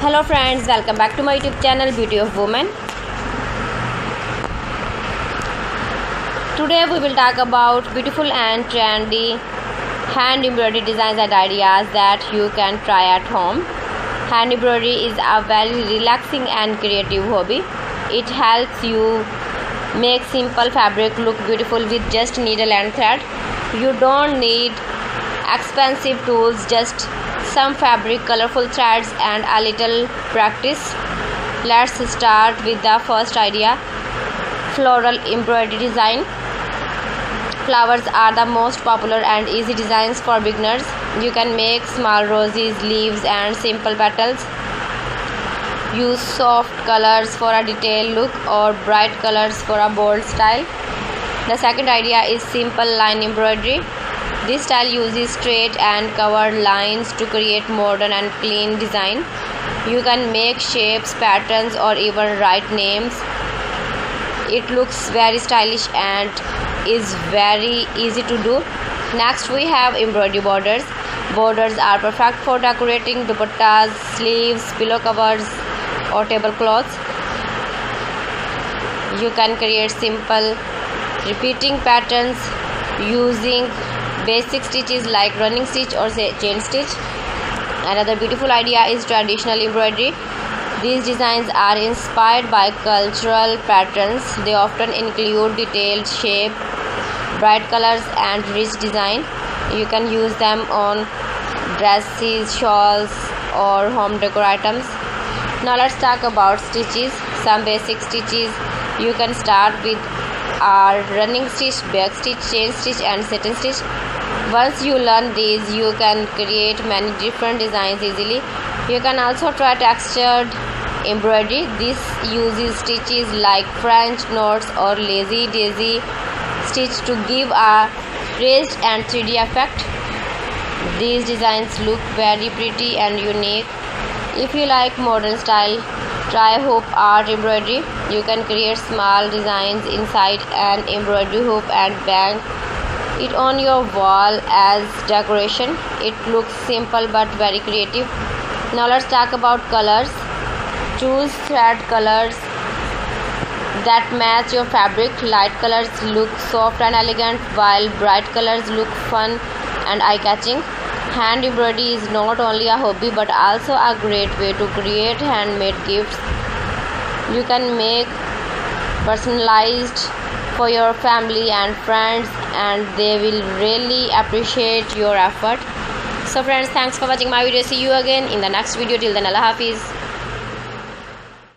Hello friends, welcome back to my YouTube channel Beauty of Women. Today we will talk about beautiful and trendy hand embroidery designs and ideas that you can try at home. Hand embroidery is a very relaxing and creative hobby. It helps you make simple fabric look beautiful with just needle and thread. You don't need expensive tools, just some fabric, colorful threads and a little practice. Let's start with the first idea, floral embroidery design. Flowers are the most popular and easy designs for beginners. You can make small roses, leaves and simple petals. Use soft colors for a detailed look or bright colors for a bold style. The second idea is simple line embroidery. This style uses straight and covered lines to create modern and clean design. You can make shapes, patterns or even write names. It looks very stylish and is very easy to do. Next we have embroidery borders. Borders are perfect for decorating dupattas, sleeves, pillow covers or tablecloths. You can create simple repeating patterns using basic stitches like running stitch or chain stitch. Another beautiful idea is traditional embroidery. These designs are inspired by cultural patterns. They often include detailed shape, bright colors and rich design. You can use them on dresses, shawls or home decor items. Now let's talk about stitches. Some basic stitches you can start with are running stitch, back stitch, chain stitch and satin stitch. Once you learn these, you can create many different designs easily. You can also try textured embroidery. This uses stitches like French knots or lazy daisy stitch to give a raised and 3D effect. These designs look very pretty and unique. If you like modern style, try hoop art embroidery. You can create small designs inside an embroidery hoop and bang it on your wall as decoration. It looks simple but very creative. Now let's talk about colors. Choose thread colors that match your fabric. Light colors look soft and elegant, while bright colors look fun and eye-catching. Hand embroidery is not only a hobby but also a great way to create handmade gifts. You can make personalized for your family and friends and they will really appreciate your effort. So friends, thanks for watching my video. See you again in the next video. Till then, Allah Hafiz.